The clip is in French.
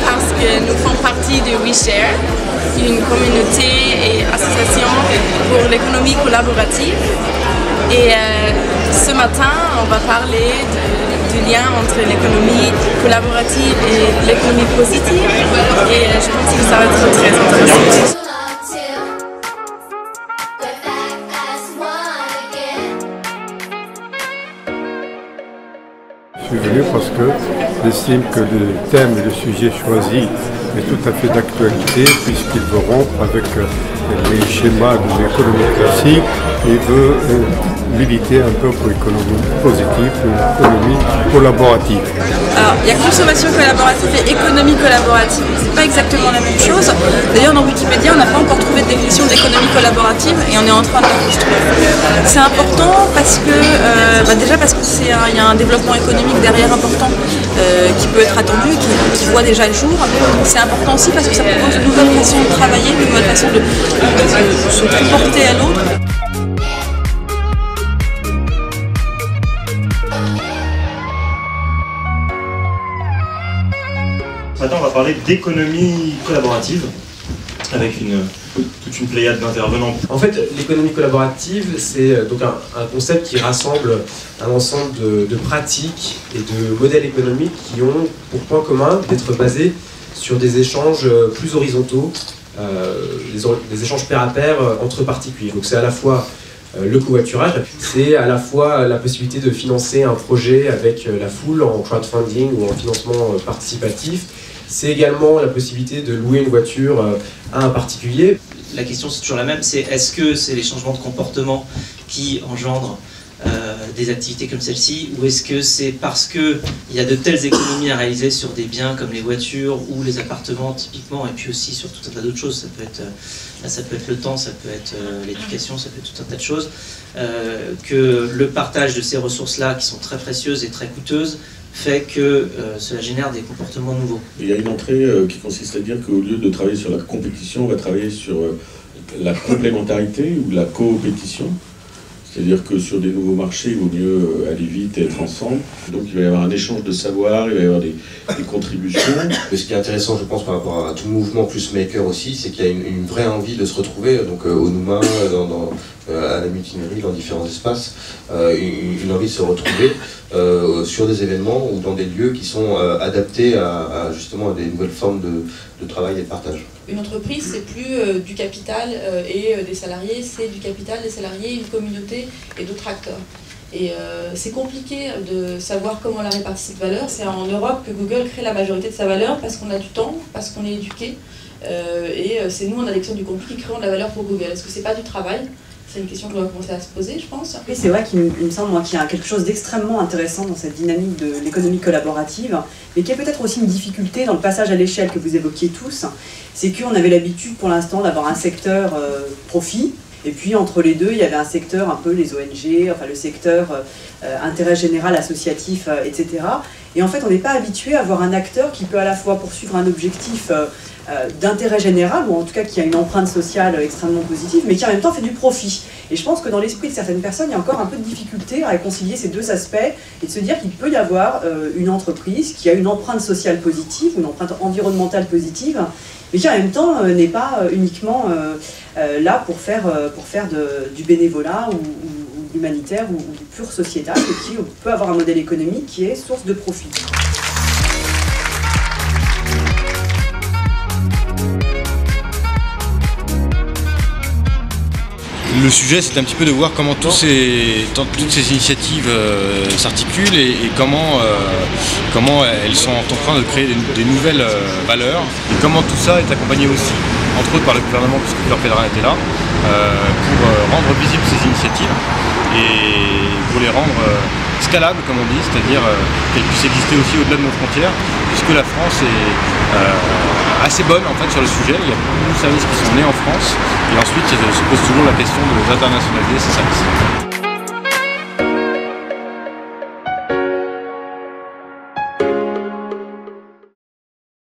Parce que nous faisons partie de WeShare, une communauté et association pour l'économie collaborative. Et ce matin, on va parler du lien entre l'économie collaborative et l'économie positive. Et je pense que ça va être très intéressant. Je suis venu parce que j'estime que le thème et le sujet choisi est tout à fait d'actualité puisqu'il veut rompre avec les schémas de l'économie classique et veut militer un peu pour l'économie positive, pour l'économie collaborative. Alors, il y a consommation collaborative et économie collaborative, c'est pas exactement la même chose. D'ailleurs, dans Wikipédia, on n'a pas encore trouvé de définition d'économie collaborative et on est en train de la construire. C'est important parce que, déjà parce qu'il y a un développement économique derrière important qui peut être attendu, qui voit déjà le jour. C'est important aussi parce que ça propose une nouvelle façon de travailler, une nouvelle façon de se comporter à l'autre. Maintenant, on va parler d'économie collaborative avec toute une pléiade d'intervenants. En fait, l'économie collaborative, c'est donc un concept qui rassemble un ensemble de pratiques et de modèles économiques qui ont pour point commun d'être basés sur des échanges plus horizontaux, des échanges pair à pair entre particuliers. Donc c'est à la fois le covoiturage, c'est à la fois la possibilité de financer un projet avec la foule en crowdfunding ou en financement participatif. C'est également la possibilité de louer une voiture à un particulier. La question c'est toujours la même, c'est est-ce que c'est les changements de comportement qui engendrent des activités comme celle-ci, ou est-ce que c'est parce qu'il y a de telles économies à réaliser sur des biens comme les voitures ou les appartements typiquement, et puis aussi sur tout un tas d'autres choses, ça peut être le temps, ça peut être l'éducation, ça peut être tout un tas de choses, que le partage de ces ressources-là qui sont très précieuses et très coûteuses fait que cela génère des comportements nouveaux. Il y a une entrée qui consiste à dire qu'au lieu de travailler sur la compétition, on va travailler sur la complémentarité ou la coopétition. C'est-à-dire que sur des nouveaux marchés, il vaut mieux aller vite et être ensemble. Donc il va y avoir un échange de savoir, il va y avoir des contributions. Ce qui est intéressant, je pense, par rapport à tout mouvement plus maker aussi, c'est qu'il y a une vraie envie de se retrouver, donc au Nouma, à la mutinerie, dans différents espaces, une envie de se retrouver sur des événements ou dans des lieux qui sont adaptés justement à des nouvelles formes de travail et de partage. Une entreprise, c'est plus du capital et des salariés, c'est du capital, des salariés, une communauté et d'autres acteurs. Et c'est compliqué de savoir comment la répartit cette valeur. C'est en Europe que Google crée la majorité de sa valeur parce qu'on a du temps, parce qu'on est éduqué. Et c'est nous, en addiction du contenu, qui créons de la valeur pour Google. Est-ce que c'est pas du travail ? C'est une question qu'on va commencer à se poser, je pense. Oui, c'est vrai qu'il me semble moi, qu'il y a quelque chose d'extrêmement intéressant dans cette dynamique de l'économie collaborative, mais qui est peut-être aussi une difficulté dans le passage à l'échelle que vous évoquiez tous. C'est qu'on avait l'habitude pour l'instant d'avoir un secteur profit, et puis entre les deux, il y avait un secteur un peu les ONG, enfin le secteur intérêt général associatif, etc. Et en fait, on n'est pas habitué à avoir un acteur qui peut à la fois poursuivre un objectif d'intérêt général, ou en tout cas qui a une empreinte sociale extrêmement positive, mais qui en même temps fait du profit. Et je pense que dans l'esprit de certaines personnes, il y a encore un peu de difficulté à réconcilier ces deux aspects et de se dire qu'il peut y avoir une entreprise qui a une empreinte sociale positive, une empreinte environnementale positive, mais qui en même temps n'est pas uniquement là pour faire du bénévolat ou humanitaire ou du pur sociétal, et qui peut avoir un modèle économique qui est source de profit. Le sujet, c'est un petit peu de voir comment toutes ces initiatives s'articulent et comment elles sont en train de créer des nouvelles valeurs, et comment tout ça est accompagné aussi, entre autres par le gouvernement, puisque le fédéral était là, pour rendre visibles ces initiatives et pour les rendre scalables, comme on dit, c'est-à-dire qu'elles puissent exister aussi au-delà de nos frontières, puisque la France est assez bonne en fait sur le sujet. Il y a beaucoup de services qui sont nés en France, et ensuite se pose toujours la question de les internationaliser ces services.